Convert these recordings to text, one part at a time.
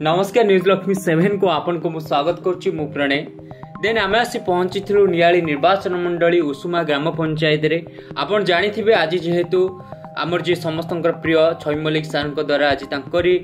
नमस्कार न्यूज लक्ष्मी 7 को आपन को मु स्वागत करछि मु प्रणय देन आमे आसी पहुंचिथिलु नियाली निर्वाचन मंडली उषुमा ग्राम पंचायत रे आपन जानिथिबे आज जेहेतु हमर जे समस्तंकर प्रिय छवि मल्लिक सार को द्वारा आज तांकरी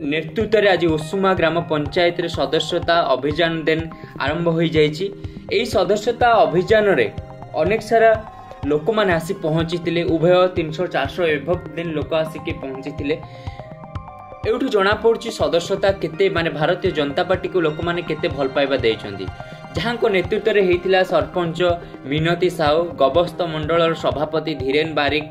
नेतृत्व रे आज उषुमा ग्राम पंचायत रे सदस्यता अभियान देन आरंभ होई जाईछि। एई सदस्यता अभियान रे अनेक सारा लोक माने आसी पहुंचिथिले उभय 300-400 एभव दिन लोक आसी के पहुंचिथिले। एठू जना पड़ुछि सदस्यता केते माने भारतीय जनता पार्टी को लोक माने केते भल पाइबा देइछन्ती। जहां को नेतृत्व रे हेतिला सरपंच मिनती साहू, गबस्थ मंडल सभापति धीरेन बारिक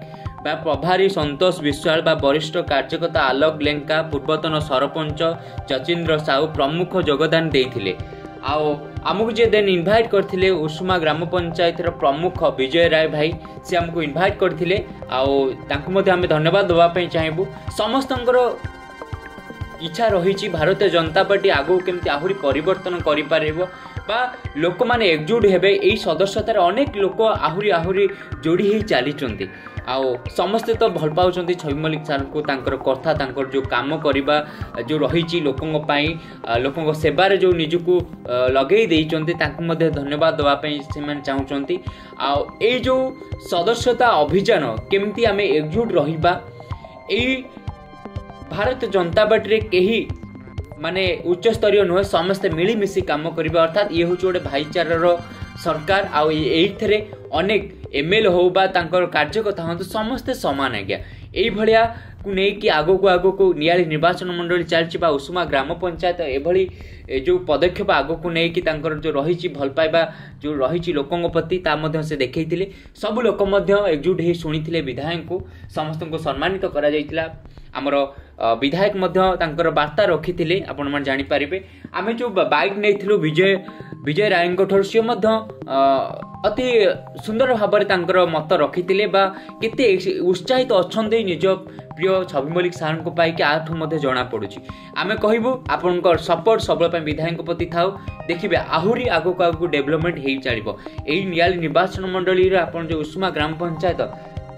बा प्रभारी संतोष विश्वाल बा वरिष्ठ कार्यकर्ता आलोक लेंका, पूर्वतन सरपंच जचिंद्र साहू प्रमुख योगदान देइथिले। आओ आमको जे देन इनवाइट करथिले उषुमा ग्राम पंचायत रो प्रमुख विजय राय भाई से हमको इनवाइट करथिले। आओ तांको मध्ये हम धन्यवाद देबा पई चाहेबु। समस्तंकर इच्छा रही भारतीय जनता पार्टी आगो केमती आहुरी परिवर्तन करि पारिबो बा लोक माने एकजुट हेबे। एई सदस्यतार अनेक लोक आहुरी आहुरी जोड़ी ही चलीचंती। आओ समस्ते तो भल पाउचंती छवि मल्लिक सार को, तांकर कथा, तांकर जो काम करिबा जो रही लोकंग पई लोकंग सेवा रे जो निजुकु लगेई देइचंती तांको मध्ये धन्यवाद देबा पई सेमान चाहुचंती। आओ ए जो सदस्यता अभियान केमती आमे एकजुट रहिबा, एई भारतीय जनता पार्टी रे केही माने उच्च स्तरीय नुहे समस्ते मिलीमिशी काम करिबा, अर्थात ये हूँ गोटे भाईचारार सरकार। आउ एइथरे अनेक एमएलए हो बा तांकर कार्यकर्ता हूँ समस्ते समान आज्ञा एई भलिया को नै कि आगो को नियाली निर्वाचन मंडली चलछि बा उषुमा ग्राम पंचायत एभली जो पदक्षेप आगो को नै कि तांकर जो रही भल पाइबा जो रही लोकंग प्रति ता मध्य से देखैथिले। सब लोक मध्य एकजुट हे सुनिथिले। विधायक को समस्त को सम्मानित करा जायतिला। आमर विधायक मध्य तांकर वार्ता रखिथिले, आपण मन जानि पारिबे। आमे जो बाइक नैथिलु विजय राय ठोर सी अति सुंदर भाव तांकर मत रखिथिले बा केते उत्साहित अछन्ते निज प्रिय छवि मल्लिक सार को पाई कि आठु मध्ये जना पड़ुछि। आमे कहिबु आपनकर सपोर्ट सबल पय विधायक प्रति थाउ, देखिबे आहुरी आगो को डेवलपमेंट हेई चलिबो। एई नियाली निर्वाचन मंडली रे आपण जो उषुमा ग्राम पंचायत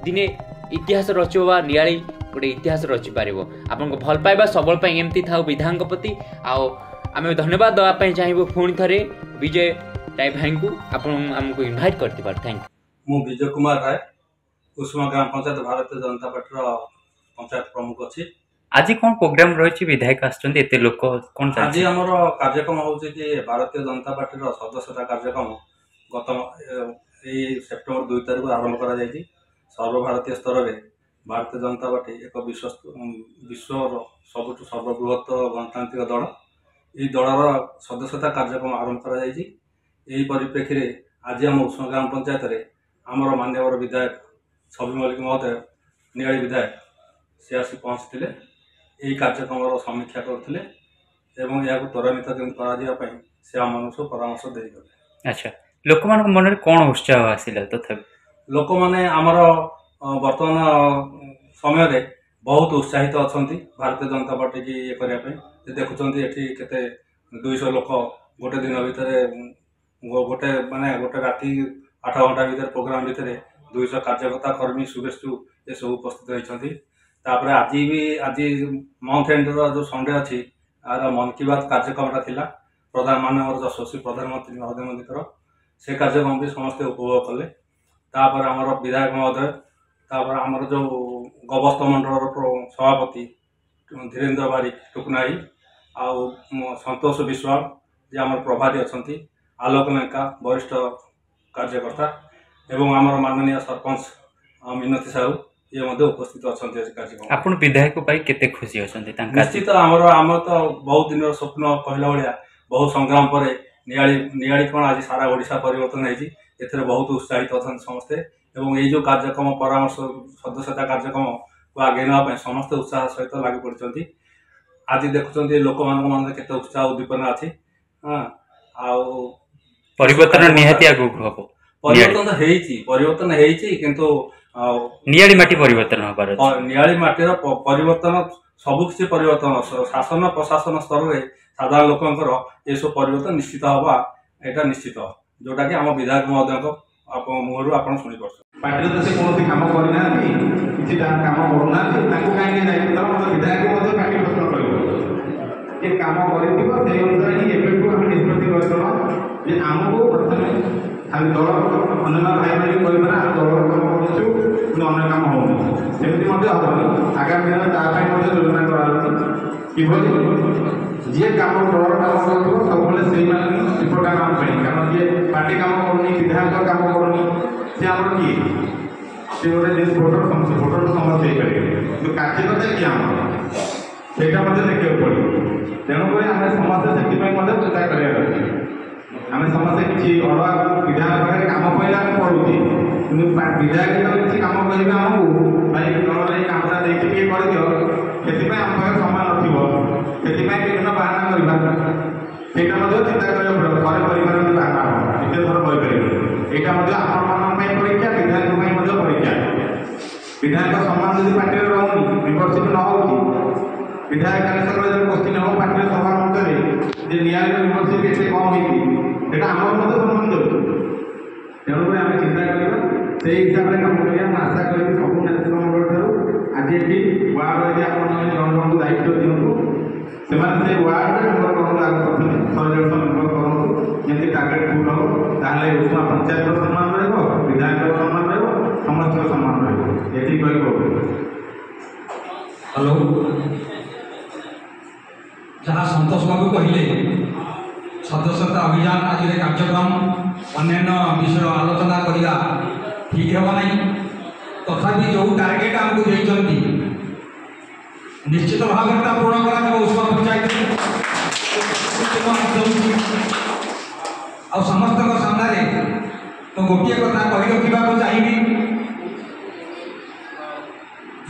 दिने इतिहास रचिबा नियाली गोटे इतिहास रचि पारिबो। आपनको भल पाइबा सबल पय एमती थाउ विधायक प्रति। आओ आमे धन्यवाद देबा पय चाहिबो पुणी थरे विजय राय भाई को आपण हमको इनवाइट करती बार। Thank you. मु विजय कुमार राय उषुमा ग्राम पंचायत भारतीय जनता पार्टी रो पंचायत प्रमुख अछि। आज कोन प्रोग्राम रहिछि विधायक आछन्ते एते लोक कोन आज हमर कार्यक्रम होउछि कि भारतीय जनता पार्टी रो सदस्यता कार्यक्रम गत ए सेप्टेम्बर 2 तारिख को आरंभ करा जायछि। सर्वभारतीय स्तर रे भारतीय जनता पार्टी एक विश्वर सबुठ सर्वबृहत गणतांत्रिक दल ए दलर सदस्यता कार्यक्रम आरंभ करा जायछि। एही परिप्रेक्षी रे आज हम उषुमा ग्राम पंचायत रे हमर मान्यवर विधायक छवि मल्लिक महोदय नियाली विधायक से आसी पहुँचते यही कार्यक्रम समीक्षा करते एवं यह त्वरान्वित केमती करा पई से आम सब परामर्श देइगले। अच्छा, लोक मान मन रे कोन उत्साह आसिला? तथापि लोक माने हमर वर्तमान समय रे बहुत उत्साहित अछंती भारतीय जनता पार्टी की ये करिया पई। देखुचंती एठी केते 200 लोक गोटे दिन भितरे गोटे माने गोटे राति 8 घंटा भीतर प्रोग्राम भितर 200 कार्यकर्ता कर्मी शुभेच्छु ये सब उपस्थित होइछंती। तापर आज मंथ एंड जो संडे अच्छी आर मन की बात कार्यक्रम थिला प्रधानमंत्री यशस्वी प्रधानमंत्री नरेंद्र मोदी से कार्यक्रम भी समस्ते उपभोग कले। तापर आमर विधायक महोदय तापर आमर जो गबस्थ मंडल सभापति धीरेन्द्र बारिक टुकनाई आउ संतोष विश्वाल जे आमर प्रभारी अच्छा आलोक लेंका वरिष्ठ कार्यकर्ता एवं आमर माननीय सरपंच मिनती साहू ये मध्य उपस्थित अच्छा कार्यक्रम। आपण विधायक पाई केते खुशी अछंती? निश्चित आमर तो बहुत दिन स्वप्न कहला भाया बहुत संग्राम पर नियाली कौन आज सारा ओडिशा परिवर्तन होती एथरे बहुत उत्साहित अच्छा समस्ते एवं ये जो कार्यक्रम परामर्श सदस्यता कार्यक्रम को आगे ना समस्त उत्साह सहित लागू पड़ती। आज देखुं लोक मान केते उत्साह उद्दीपना अच्छी। हाँ परिवर्तन निहाती आगु हबो। परिवर्तन हेइची किंतु नियाली माटी परिवर्तन हबार अछि। नियाली माटीर परिवर्तन सब किसी परिवर्तन शासन प्रशासन स्तर रे साधारण लोकंकर ये सब परिवर्तन निश्चित हवा एटा निश्चित जोटा कि आम विधायक महोदय मुहर आप शुणी पार्टी पार्टी तो से कौन काम करना किसी काम करना कहीं विधायक पार्टी प्रश्न कर ये काम करिथिबो सेही अनुसार ही एफेक्ट को हम निष्पत्ति करथबा जे हमको प्रथमे खाली दल अन्य भाई भाई कहबा हम दल काम करछु कि अन्य काम होउनी सेमति मध्ये हबनी आगामी दिन ता ପାଇଁ मध्ये योजना कराउछि किभली जे काम दल काम करथबो सबले सेही माने रिपोर्ट काम ପାଇଁ कारण जे पार्टी काम करनी विधायक काम करनी से हमर की से गोटे जिन भोटर समस्त ହେଇପାରିବେ କାର୍ଯ୍ୟକର୍ତ୍ତା କିଏ ଆମର ସେଇଟା ମଧ୍ୟ ଦେଖିବାକୁ ପଡ଼ିବ। ତେଣୁକରି ଆମେ ସମସ୍ତେ ସେଥିପାଇଁ ମଧ୍ୟ ଚିନ୍ତା କରିବାର ଅଛି। ଆମେ ସମସ୍ତେ କିଛି ଅଲଗା ବିଧାୟକ ପାଖରେ କାମ ପାଇଲେ ଆମେ ପଢ଼ୁଛେ କିନ୍ତୁ ବିଧାୟକ କିଛି କାମ କରିବେ ଆମକୁ ଭାଇ ଦଳରେ ଏଇ କାମଟା ଦେଇକି ଟିକେ କରିଦିଅ ସେଥିପାଇଁ ଆମ ପାଖରେ ସମୟ ନଥିବ ସେଥିପାଇଁ ବିଭିନ୍ନ ବାହାନା କରିବା ସେଇଟା ମଧ୍ୟ ଚିନ୍ତା କରିବାକୁ ପଡ଼ିବ। ଥରେ କରିପାରିବେନି ବାହାନା ହେବ ଦ୍ୱିତୀୟ ଥର କରିପାରିବେ ଏଇଟା ମଧ୍ୟ ଆପଣମାନଙ୍କ ପାଇଁ ପରୀକ୍ଷା ବିଧାୟକ ପାଇଁ ମଧ୍ୟ ପରୀକ୍ଷା। विधायक सम्मान यदि पार्टी रहुनी मेम्बरशिप न होती विधायक कार्यक्रम जब क्वेश्चन हो पार्टी सभा मंचरे जे नियार मेम्बरशिप एते कम होती एटा हमर मते सम्मान दो तेणु आम चिंता करबा से हिसाब रे काम करिया आशा करी सब नेतृत्व मंडल ठारू आज एठी वार्ड रे आपण जन जन दायित्व दियंतु सेमान से वार्ड रे मेंबर करन आग प्रथमे 100 मेंबर करन जेंति टार्गेट पूर्ण हो ताले उमा पंचायत सम्मान रहबो विधायक सम्मान रहबो समस्त सम्मान रहबो एठी कहबो। हेलो जहाँ संतोष बाबू कहले सदस्यता अभियान आज कार्यक्रम अन्य विषय आलोचना करवा ठीक है ना तथापि जो टार्गेट आमको देते निश्चित भाव में पूर्ण करा उष्मा पंचायत आ समस्त सामने तो गोटे कथा कही रखा चाहिए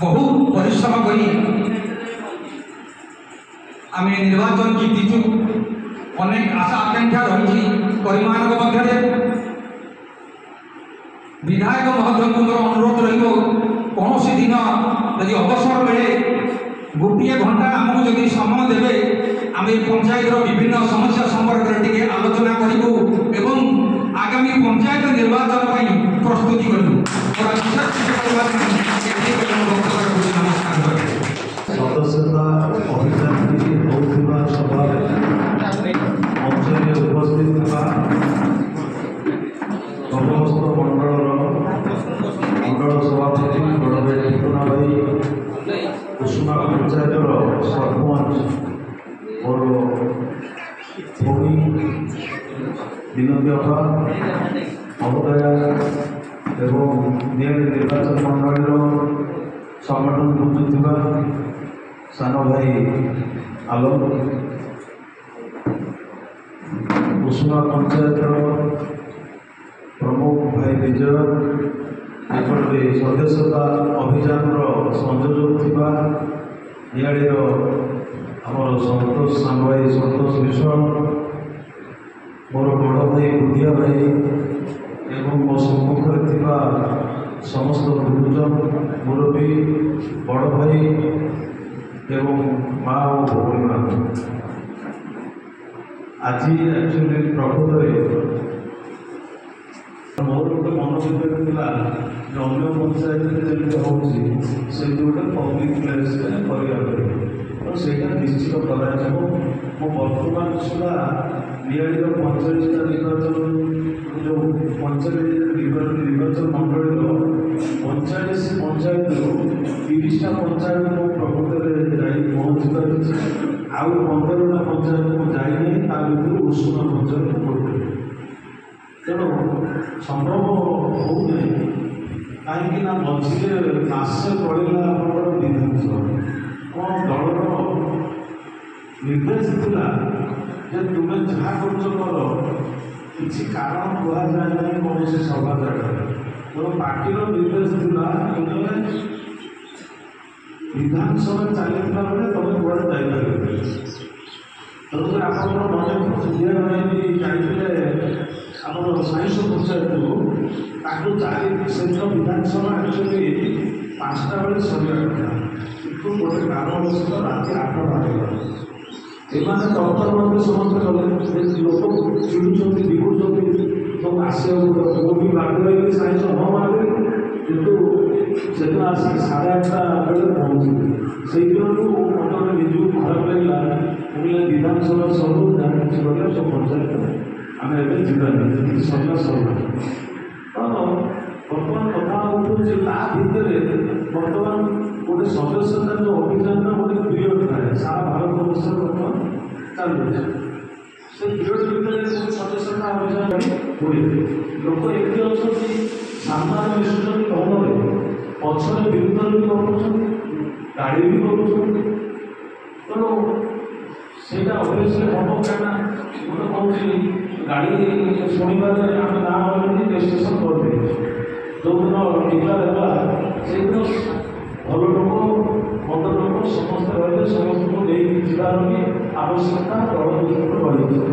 बहुत परिश्रम करी आम निर्वाचन जीतिचु अनेक आशा आकांक्षा रही परिमाण मध्य विधायक महोदय मोर अनुरोध कौन दिन यदि अवसर मिले गोटे घंटा आमको जब समय देवे आम पंचायत विभिन्न समस्या संपर्क टे आलोचना करूँ एवं आगामी पंचायत निर्वाचन प्रस्तुति करूँ। सदस्यता अभियान होता सभा मंचरे उपस्थित समस्त मंडल सभापति बड़भाई ठिकुना भाई कुसुमा पंचायत सरपंच और भूमि विनोदी अफा महोदया एवं निर्वाचन मंडल संगठन बुझुवा सान भाई आलोक कुसुमा पंचायत प्रमुख भाई विजय एपटे सदस्यता अभियान संयोजक थिबा इयाड़े आमर संतोष सांग भाई संतोष विश्वाल मोर बड़ भाई बुधिया भाई एवं मो सम्मुखें थिबा समस्त गुरुजन मुरबी बड़ भाई एवं माँ और भौणी मान आज एक्चुअली प्रकृत मोर गोटे मन भर था अन्य पंचायत जमी होती गोटे पब्लिक प्लेस तो सहीटा निश्चित कर बर्तमान सुधा नियाड़ी पंचायत निर्वाचन जो पंचायत निर्वाचन मंडल 45 पंचायत 30टा पंचायत को प्रकृत जाई पहुँची पारी आउ 15टा पंचायत को जाइए ता भर उष्मा पंचायत गोटे तेणु संभव होना कहीं मझे मासे पड़ा आप विधानसभा कौन दलर निर्देश था जे तुम्हें जहाँ कर किसी कारण कहुए ना कौन सभा जगह तो पार्टी निर्देश था विधानसभा चलता बेले तुम कौन जापर तेणुकर आप मन सुधिया भाई जाते आप साइंस पंचायत ताकू 4 विधानसभा एक्चुअली 5टा बेले सरिया था कितु गोटे कारणवश राति 8टा बाजला एमाने तर्तर मध्य समस्त गले लोक चिड़ुंट बिगुड़ सब आसा भी बाध्य रही साइंस न मारे कितु से आसिक 8:30 बेले पहुँचे से दिन मन निजू खराब लगे ବିଧାନସଭା ସବୁ ଯାହା କିଛି କରିବା ସବୁ ପଞ୍ଚାୟତ ଆମେ ଏବେ ଯିବାନି ଯେତିକି ସରିଲା ସରିଲା। ତ ବର୍ତ୍ତମାନ କଥା ଉଠୁଛି ତା ଭିତରେ ବର୍ତ୍ତମାନ ଗୋଟେ ସଦସ୍ୟତା ଯେଉଁ ଅଭିଯାନର ଗୋଟେ ପିରିୟଡ଼ ଥାଏ ସାରା ଭାରତ ବର୍ଷରେ ବର୍ତ୍ତମାନ ଚାଲୁଛି। ସେ ପିରିୟଡ଼ ଭିତରେ ଗୋଟେ ସଦସ୍ୟତା ଅଭିଯାନ ହୁଏ। ଲୋକ ଏମିତି ଅଛନ୍ତି ସାମ୍ନାରେ ମିଶୁଛନ୍ତି ଭଲରେ, ପଛରେ ବିରୁଦ୍ଧରେ ବି କରୁଛନ୍ତି, ଗାଡ଼ି ବି କରୁଛନ୍ତି। ତେଣୁ ସେଇଟା ଅବଶ୍ୟ ହେବ କାହିଁକିନା ମୁଁ ତ କହୁଛି ଗାଡ଼ି ଶୁଣିବାରେ ଆମେ ନାଁ ଅଲରେଡ଼ି ରେଜିଷ୍ଟ୍ରେସନ୍ କରିଦେଇଛୁ। ଯେଉଁଦିନ ଟିକା ଦେବା ସେଇଦିନ ଭଲ ଲୋକ ମନ୍ଦ ଲୋକ ସମସ୍ତେ ରହିଲେ, ସମସ୍ତଙ୍କୁ ନେଇକି ଯିବାର ବି ଆବଶ୍ୟକତା ଦଳ ଦୃଷ୍ଟିରୁ ରହିଛି।